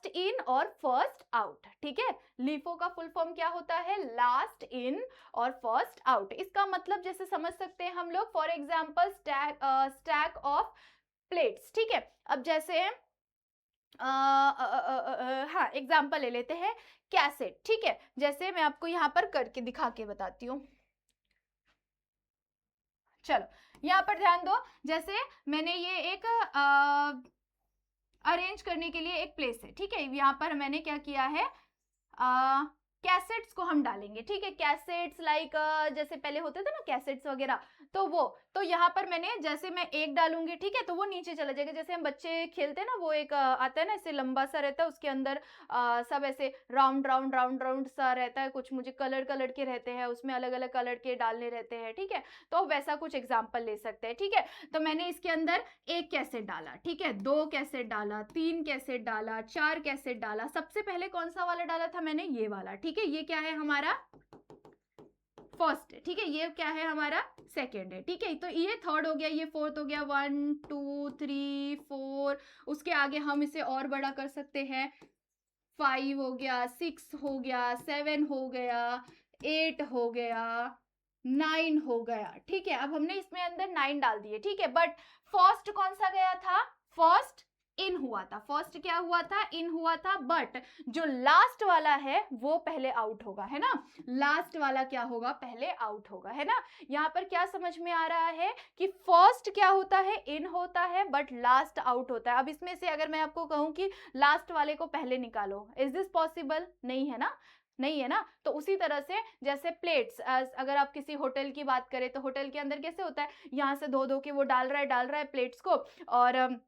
इन और फर्स्ट आउट, ठीक है। लिफो का फुल फॉर्म क्या होता है, लास्ट इन और फर्स्ट आउट। इसका मतलब जैसे समझ सकते हैं हम लोग, for example stack of plates, ठीक है। अब जैसे हाँ एग्जांपल ले लेते हैं, कैसेट, ठीक है। जैसे मैं आपको यहाँ पर करके दिखा के बताती हूँ, चलो यहाँ पर ध्यान दो। जैसे मैंने ये एक अरेंज करने के लिए एक प्लेस है, ठीक है। यहाँ पर मैंने क्या किया है, कैसेट्स को हम डालेंगे, ठीक है। कैसेट्स लाइक जैसे पहले होते थे ना कैसेट्स वगैरह, तो वो, तो यहाँ पर मैंने जैसे मैं एक डालूंगी, ठीक है, तो वो नीचे चला जाएगा। जैसे हम बच्चे खेलते हैं ना, वो एक आता है ना, ऐसे लंबा सा रहता है, उसके अंदर सब ऐसे राउंड राउंड राउंड राउंड सा रहता है, कुछ मुझे कलर कलर के रहते हैं, उसमें अलग अलग कलर के डालने रहते हैं, ठीक है। तो वैसा कुछ एग्जाम्पल ले सकते हैं, ठीक है। तो मैंने इसके अंदर एक कैसेट डाला, ठीक है, 2 कैसेट डाला, 3 कैसेट डाला, 4 कैसेट डाला। सबसे पहले कौन सा वाला डाला था मैंने, ये वाला, ठीक है। ये क्या है हमारा फर्स्ट है, ठीक है। ये क्या है हमारा सेकेंड है, ठीक है। तो ये थर्ड हो गया, ये फोर्थ हो गया, 1 2 3 4। उसके आगे हम इसे और बड़ा कर सकते हैं, 5 हो गया, 6 हो गया, 7 हो गया, 8 हो गया, 9 हो गया, ठीक है। अब हमने इसमें अंदर 9 डाल दिए, ठीक है। बट फर्स्ट कौन सा गया था, फर्स्ट इन हुआ था, फर्स्ट क्या हुआ था, इन हुआ था। बट जो लास्ट वाला है वो पहले आउट होगा, है ना। लास्ट वाला क्या होगा, पहले आउट होगा, है ना। यहाँ पर क्या समझ में आ रहा है कि फर्स्ट क्या होता है, इन होता है, बट लास्ट आउट होता है। अब इसमें से अगर मैं आपको कहूं कि लास्ट वाले को पहले निकालो, इज दिस पॉसिबल, नहीं है ना, नहीं है ना। तो उसी तरह से जैसे प्लेट्स, अगर आप किसी होटल की बात करें तो होटल के अंदर कैसे होता है, यहाँ से धो धो के वो डाल रहा है प्लेट्स को, और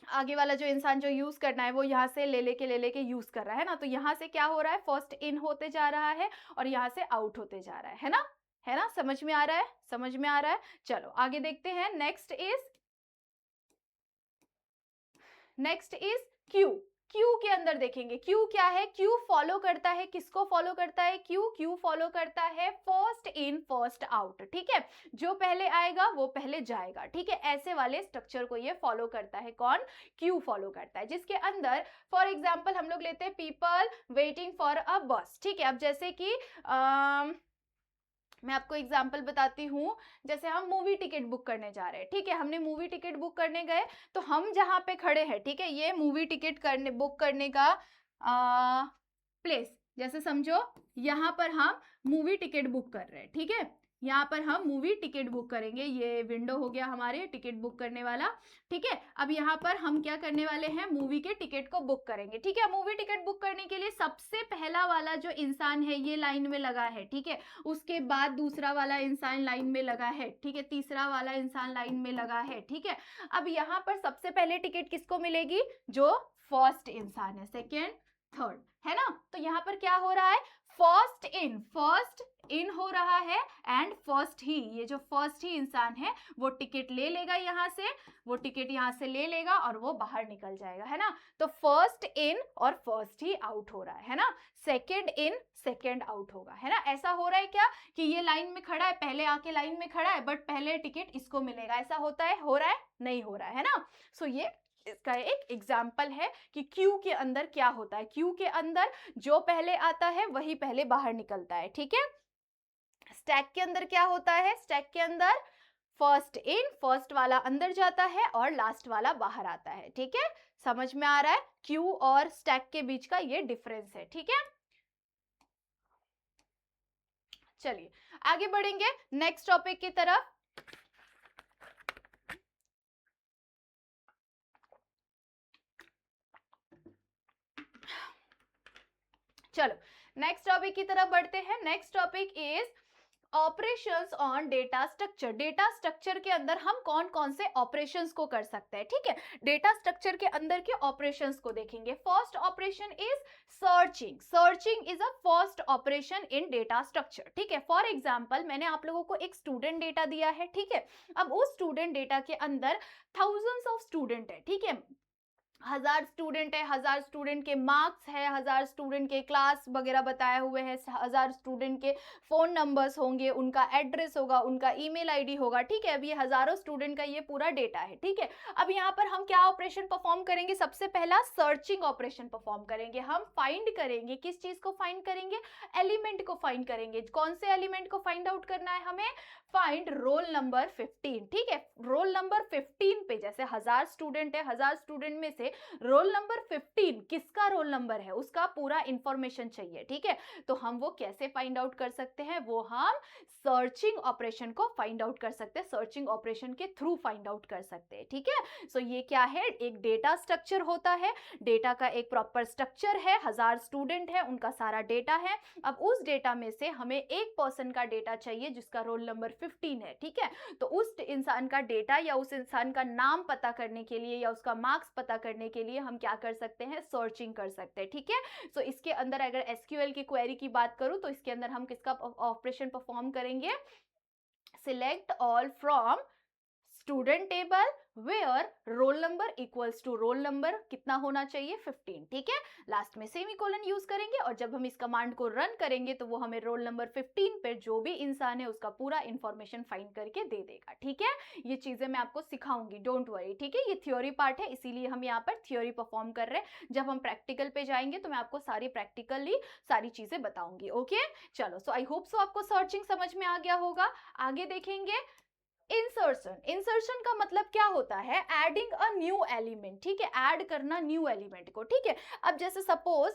आगे वाला जो इंसान जो यूज करना है वो यहाँ से ले लेके यूज कर रहा है ना। तो यहाँ से क्या हो रहा है, फर्स्ट इन होते जा रहा है और यहाँ से आउट होते जा रहा है ना, है ना। समझ में आ रहा है, समझ में आ रहा है। चलो आगे देखते हैं। Next is Q. क्यू के अंदर देखेंगे, क्यू क्या है, क्यू फॉलो करता है, किसको फॉलो करता है, क्यू फॉलो करता है फर्स्ट इन फर्स्ट आउट, ठीक है। जो पहले आएगा वो पहले जाएगा, ठीक है। ऐसे वाले स्ट्रक्चर को ये फॉलो करता है, कौन, क्यू फॉलो करता है। जिसके अंदर फॉर एग्जाम्पल हम लोग लेते हैं पीपल वेटिंग फॉर अ बस, ठीक है। अब जैसे कि मैं आपको एग्जाम्पल बताती हूँ, जैसे हम मूवी टिकट बुक करने जा रहे हैं, ठीक है। हमने मूवी टिकट बुक करने गए, तो हम जहाँ पे खड़े हैं, ठीक है, ये मूवी टिकट बुक करने का प्लेस, जैसे समझो यहाँ पर हम मूवी टिकट बुक कर रहे हैं, ठीक है। यहाँ पर हम मूवी टिकट बुक करेंगे, ये विंडो हो गया हमारे टिकट बुक करने वाला, ठीक है। अब यहाँ पर हम क्या करने वाले हैं, मूवी के टिकट को बुक करेंगे, ठीक है। मूवी टिकट बुक करने के लिए सबसे पहला वाला जो इंसान है ये लाइन में लगा है, ठीक है। उसके बाद दूसरा वाला इंसान लाइन में लगा है, ठीक है। तीसरा वाला इंसान लाइन में लगा है, ठीक है। अब यहाँ पर सबसे पहले टिकट किसको मिलेगी, जो फर्स्ट इंसान है, सेकेंड थर्ड, है ना। तो यहाँ पर क्या हो रहा है, फर्स्ट इन हो रहा है एंड फर्स्ट ही, ये जो फर्स्ट ही इंसान है वो टिकट ले लेगा, यहाँ से वो टिकट यहाँ से ले लेगा और वो बाहर निकल जाएगा, है ना। तो फर्स्ट इन और फर्स्ट ही आउट हो रहा है ना। सेकेंड इन सेकेंड आउट होगा, है ना। ऐसा हो रहा है क्या कि ये लाइन में खड़ा है, पहले आके लाइन में खड़ा है, बट पहले टिकट इसको मिलेगा, ऐसा होता है, हो रहा है, नहीं हो रहा है ना। सो ये इसका एक एग्जाम्पल है कि क्यू के अंदर क्या होता है। क्यू के अंदर जो पहले आता है वही पहले बाहर निकलता है, ठीक है। स्टैक के अंदर क्या होता है, स्टैक के अंदर फर्स्ट इन, फर्स्ट वाला अंदर जाता है और लास्ट वाला बाहर आता है, ठीक है। समझ में आ रहा है क्यू और स्टैक के बीच का ये डिफरेंस है, ठीक है। चलिए आगे बढ़ेंगे नेक्स्ट टॉपिक की तरफ। चलो नेक्स्ट टॉपिक की तरफ बढ़ते हैं। Next topic is operations on data structure. Data structure के अंदर हम कौन कौन से ऑपरेशंस को कर सकते हैं, ठीक है। डेटा स्ट्रक्चर के अंदर के ऑपरेशंस को देखेंगे। First operation is searching. Searching is a first operation in data structure, ठीक है। फॉर एग्जांपल मैंने आप लोगों को एक स्टूडेंट डेटा दिया है, ठीक है। अब उस स्टूडेंट डेटा के अंदर थाउजेंड्स ऑफ स्टूडेंट है, ठीक है। 1000 स्टूडेंट है, 1000 स्टूडेंट के मार्क्स है, 1000 स्टूडेंट के क्लास वगैरह बताए हुए हैं, 1000 स्टूडेंट के फोन नंबर्स होंगे, उनका एड्रेस होगा, उनका ईमेल आईडी होगा, ठीक है। अब ये हजारों स्टूडेंट का ये पूरा डेटा है, ठीक है। अब यहाँ पर हम क्या ऑपरेशन परफॉर्म करेंगे, सबसे पहला सर्चिंग ऑपरेशन परफॉर्म करेंगे। हम फाइंड करेंगे, किस चीज को फाइंड करेंगे, एलिमेंट को फाइंड करेंगे। कौन से एलिमेंट को फाइंड आउट करना है हमें, फाइंड रोल नंबर 15, ठीक है। रोल नंबर 15 पे, जैसे 1000 स्टूडेंट है, 1000 स्टूडेंट में से रोल नंबर 15 किसका रोल नंबर है उसका पूरा इंफॉर्मेशन चाहिए, ठीक है। तो हम वो कैसे फाइंड आउट कर सकते हैं, वो हम सर्चिंग ऑपरेशन को फाइंड आउट कर सकते हैं, सर्चिंग ऑपरेशन के थ्रू फाइंड आउट कर सकते हैं, ठीक है। सो ये क्या है, एक डेटा स्ट्रक्चर होता है, डेटा का एक प्रॉपर स्ट्रक्चर है, 1000 स्टूडेंट है, उनका सारा डेटा है। अब उस डेटा में से हमें एक पर्सन का डेटा चाहिए जिसका रोल नंबर 15 है, ठीक है। तो उस इंसान का डेटा या उस इंसान का नाम पता करने के लिए या उसका मार्क्स पता करने के लिए हम क्या कर सकते हैं, सर्चिंग कर सकते हैं, ठीक है। सो इसके अंदर अगर एसक्यूएल की क्वेरी की बात करूं तो इसके अंदर हम किसका ऑपरेशन परफॉर्म करेंगे, select all from student table where roll number equals to roll number कितना होना चाहिए, 15, ठीक है। लास्ट में सेमीकोलन यूज करेंगे और जब हम इस कमांड को रन करेंगे तो वो हमें रोल नंबर 15 पे जो भी इंसान है उसका पूरा इंफॉर्मेशन फाइंड करके दे देगा, ठीक है। ये चीजें मैं आपको सिखाऊंगी, डोंट वरी, ठीक है। ये थ्योरी पार्ट है, इसीलिए हम यहाँ पर थ्योरी परफॉर्म कर रहे हैं। जब हम प्रैक्टिकल पे जाएंगे तो मैं आपको सारी प्रैक्टिकली सारी चीजें बताऊंगी, ओके। चलो, सो आई होप सो आपको सर्चिंग समझ में आ गया होगा। आगे देखेंगे इंसर्शन। इंसर्शन का मतलब क्या होता है, एडिंग अ न्यू एलिमेंट, ठीक है। ऐड करना न्यू एलिमेंट को, ठीक है। अब जैसे सपोज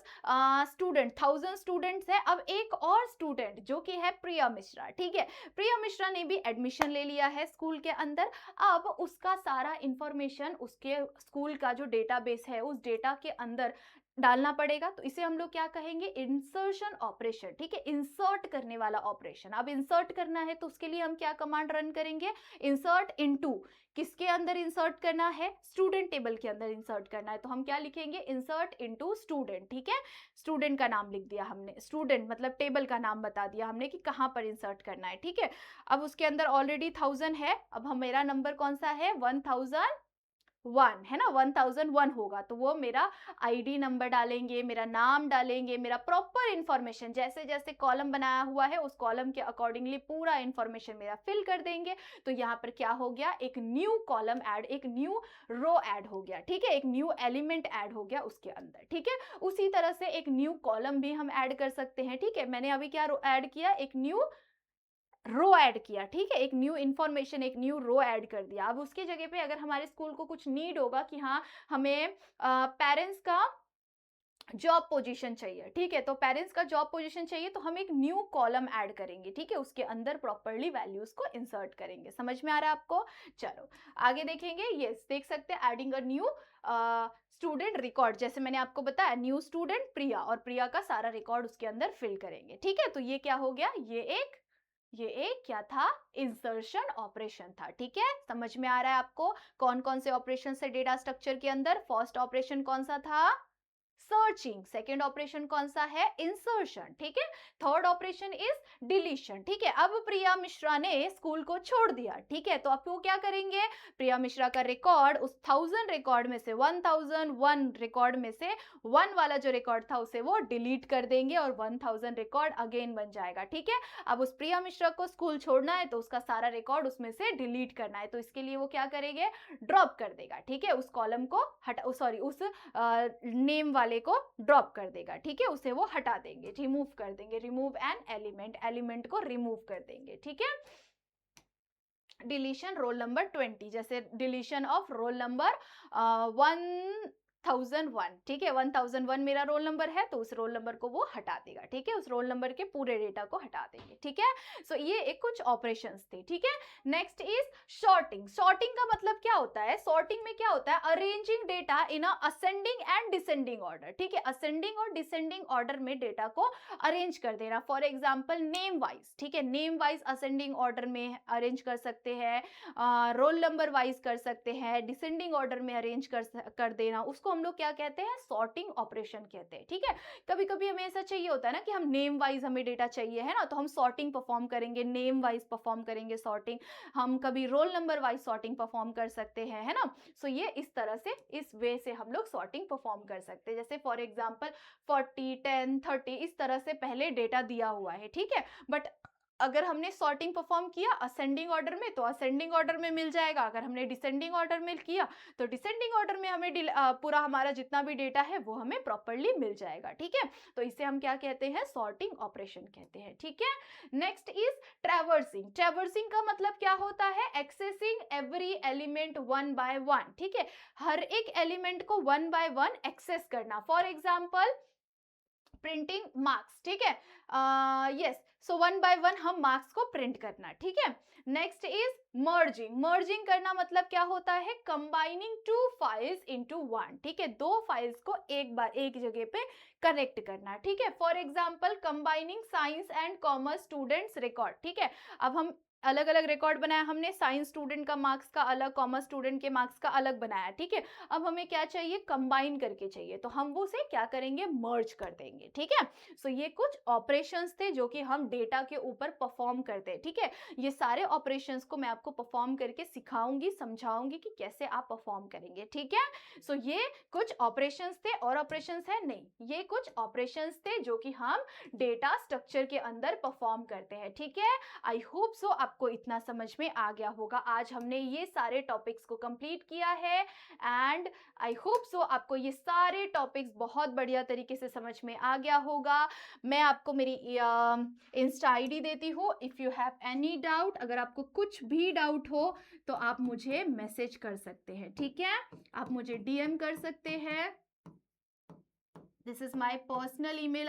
स्टूडेंट 1000 स्टूडेंट्स है, अब एक और स्टूडेंट जो कि है प्रिया मिश्रा, ठीक है। प्रिया मिश्रा ने भी एडमिशन ले लिया है स्कूल के अंदर। अब उसका सारा इंफॉर्मेशन उसके स्कूल का जो डेटाबेस है उस डेटा के अंदर डालना पड़ेगा, तो इसे हम लोग क्या कहेंगे, इंसर्शन ऑपरेशन, ठीक है। इंसर्ट करने वाला ऑपरेशन। अब इंसर्ट करना है तो उसके लिए हम क्या कमांड रन करेंगे, इंसर्ट इनटू, किसके अंदर इंसर्ट करना है, स्टूडेंट टेबल के अंदर इंसर्ट करना है। तो हम क्या लिखेंगे, इंसर्ट इनटू स्टूडेंट, ठीक है। स्टूडेंट का नाम लिख दिया हमने, स्टूडेंट मतलब टेबल का नाम बता दिया हमने कि कहां पर इंसर्ट करना है, ठीक है। अब उसके अंदर ऑलरेडी 1000 है, अब हम मेरा नंबर कौन सा है, 1001 है ना, 1001 होगा तो वो मेरा आईडी नंबर डालेंगे, मेरा नाम डालेंगे, मेरा प्रॉपर इंफॉर्मेशन, जैसे जैसे कॉलम बनाया हुआ है उस कॉलम के अकॉर्डिंगली पूरा इंफॉर्मेशन मेरा फिल कर देंगे। तो यहाँ पर क्या हो गया, एक न्यू कॉलम ऐड, एक न्यू रो ऐड हो गया, ठीक है। एक न्यू एलिमेंट ऐड हो गया उसके अंदर, ठीक है। उसी तरह से एक न्यू कॉलम भी हम ऐड कर सकते हैं, ठीक है। मैंने अभी क्या ऐड किया, एक न्यू रो ऐड किया, ठीक है। एक न्यू इंफॉर्मेशन, एक न्यू रो ऐड कर दिया। अब उसके जगह पे अगर हमारे स्कूल को कुछ नीड होगा कि हाँ हमें पेरेंट्स का जॉब पोजीशन चाहिए, ठीक है। तो पेरेंट्स का जॉब पोजीशन चाहिए तो हम एक न्यू कॉलम ऐड करेंगे, ठीक है। उसके अंदर प्रॉपर्ली वैल्यूज को इंसर्ट करेंगे। समझ में आ रहा है आपको। चलो आगे देखेंगे, यस देख सकते हैं, adding a new student record, जैसे मैंने आपको बताया न्यू स्टूडेंट प्रिया, और प्रिया का सारा रिकॉर्ड उसके अंदर फिल करेंगे, ठीक है। तो ये क्या हो गया, ये एक क्या था, इंसर्शन ऑपरेशन था, ठीक है। समझ में आ रहा है आपको कौन कौन से ऑपरेशन से डेटा स्ट्रक्चर के अंदर। फर्स्ट ऑपरेशन कौन सा था, सर्चिंग। सेकेंड ऑपरेशन कौन सा है? इंसर्शन। ठीक है। Third operation is deletion. ठीक है। अब प्रिया मिश्रा ने स्कूल को छोड़ दिया। ठीक है। तो अब वो क्या करेंगे? प्रिया मिश्रा का रिकॉर्ड, उस 1000 रिकॉर्ड में से 1001 रिकॉर्ड में से 1 वाला जो रिकॉर्ड था उसे वो डिलीट कर देंगे और 1000 रिकॉर्ड अगेन बन जाएगा। ठीक है। अब उस प्रिया मिश्रा को स्कूल छोड़ना है तो उसका सारा रिकॉर्ड उसमें से डिलीट करना है, तो इसके लिए वो क्या करेंगे? ड्रॉप कर देगा। ठीक है। उस कॉलम को हटा, सॉरी, उस नेम वाले को ड्रॉप कर देगा। ठीक है। उसे वो हटा देंगे, रिमूव कर देंगे। रिमूव एन एलिमेंट, एलिमेंट को रिमूव कर देंगे। ठीक है। डिलीशन रोल नंबर 20, जैसे डिलीशन ऑफ रोल नंबर 1001। ठीक है। 1001 मेरा रोल नंबर है तो उस रोल नंबर को वो हटा देगा। ठीक है। उस रोल नंबर के पूरे डेटा को हटा देंगे। ठीक है। सो ये एक कुछ ऑपरेशंस थे। ठीक है। Next is sorting. सॉर्टिंग का मतलब क्या होता है? सॉर्टिंग में क्या होता है? Arranging data in a ascending and descending order. ठीक है। असेंडिंग और डिसेंडिंग ऑर्डर में डेटा को अरेंज कर देना। For example name wise. ठीक है। नेम वाइज असेंडिंग ऑर्डर में अरेंज कर सकते हैं, रोल नंबर वाइज कर सकते हैं, डिसेंडिंग ऑर्डर में अरेंज कर देना, उसको हम लोग क्या कहते हैं? सॉर्टिंग ऑपरेशन कहते हैं। ठीक है। कभी कभी हमें ऐसा चाहिए होता है ना कि हम नेम वाइज हमें डेटा चाहिए है ना, तो हम सॉर्टिंग परफॉर्म करेंगे, नेम वाइज परफॉर्म करेंगे सॉर्टिंग। हम कभी roll number wise sorting perform कर सकते हैं, है ना। सो ये इस तरह से, इस वे से हम लोग सॉर्टिंग परफॉर्म कर सकते हैं। जैसे फॉर एग्जाम्पल 40, 10, 30 इस तरह से पहले डेटा दिया हुआ है। ठीक है। बट अगर हमने सॉर्टिंग परफॉर्म किया असेंडिंग ऑर्डर में तो असेंडिंग ऑर्डर में मिल जाएगा, अगर हमने डिसेंडिंग ऑर्डर में किया तो डिसेंडिंग ऑर्डर में हमें पूरा हमारा जितना भी डेटा है वो हमें प्रॉपर्ली मिल जाएगा। ठीक है। तो इसे हम क्या कहते हैं? सॉर्टिंग ऑपरेशन कहते हैं। ठीक है। Next is traversing. ट्रैवर्सिंग का मतलब क्या होता है? Accessing every element one by one. ठीक है। हर एक एलिमेंट को वन बाय वन एक्सेस करना। For example printing marks. ठीक है। Yes, so one by one हम मार्क्स को प्रिंट करना। ठीक है। Next is merging. मर्जिंग करना मतलब क्या होता है? Combining two files into one. ठीक है। दो फाइल्स को एक बार एक जगह पे कनेक्ट करना। ठीक है। For example combining science and commerce students record. ठीक है। अब हम अलग अलग रिकॉर्ड बनाया हमने, साइंस स्टूडेंट का मार्क्स का अलग, कॉमर्स स्टूडेंट के मार्क्स का अलग बनाया। ठीक है। अब हमें क्या चाहिए? कंबाइन करके चाहिए, तो हम वो से क्या करेंगे? मर्ज कर देंगे। ठीक है। सो ये कुछ ऑपरेशंस थे जो कि हम डेटा के ऊपर परफॉर्म करते हैं। ठीक है। ये सारे ऑपरेशंस को मैं आपको परफॉर्म करके सिखाऊंगी, समझाऊंगी कि कैसे आप परफॉर्म करेंगे। ठीक है। सो ये कुछ ऑपरेशंस थे। और ऑपरेशंस है नहीं, ये कुछ ऑपरेशंस थे जो कि हम डेटा स्ट्रक्चर के अंदर परफॉर्म करते हैं। ठीक है। आई होप सो आपको इतना समझ में आ गया होगा। आज हमने ये सारे टॉपिक्स को कंप्लीट किया है एंड आई होप सो आपको ये सारे टॉपिक्स बहुत बढ़िया तरीके से समझ में आ गया होगा। मैं आपको मेरी इंस्टा आईडी देती हूँ। If you have any doubt, अगर आपको कुछ भी डाउट हो तो आप मुझे मैसेज कर सकते हैं। ठीक है। आप मुझे डीएम कर सकते हैं। This is my personal email,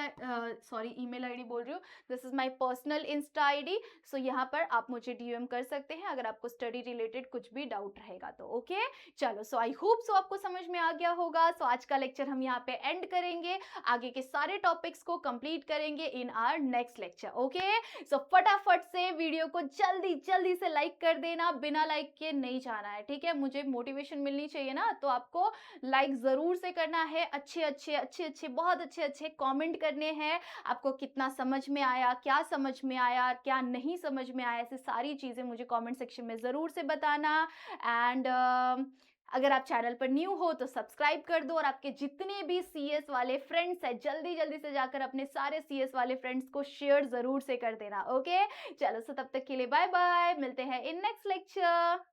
sorry email ID बोल रही हूँ, this is my personal insta ID. So यहाँ पर आप मुझे डीएम कर सकते हैं अगर आपको स्टडी रिलेटेड कुछ भी डाउट रहेगा तो। ओके। चलो, सो आई होप सो आपको समझ में आ गया होगा। सो आज का लेक्चर हम यहाँ पे एंड करेंगे, आगे के सारे टॉपिक्स को कंप्लीट करेंगे in our next lecture. Okay. So फटाफट से वीडियो को जल्दी जल्दी से लाइक कर देना, बिना लाइक के नहीं जाना है। ठीक है। मुझे मोटिवेशन मिलनी चाहिए ना, तो आपको लाइक जरूर से करना है। अच्छे अच्छे अच्छे अच्छे बहुत अच्छे अच्छे कमेंट करने हैं। आपको कितना समझ में आया, क्या समझ में आया, क्या नहीं समझ में आया, ऐसी सारी चीज़ें मुझे कमेंट सेक्शन में ज़रूर से बताना। एंड अगर आप चैनल पर न्यू हो तो सब्सक्राइब कर दो, और आपके जितने भी सीएस वाले फ्रेंड्स हैं जल्दी जल्दी से जाकर अपने सारे सीएस वाले फ्रेंड्स को शेयर ज़रूर से कर देना। ओके। चलो, सो तब तक के लिए बाय बाय, मिलते हैं इन नेक्स्ट लेक्चर।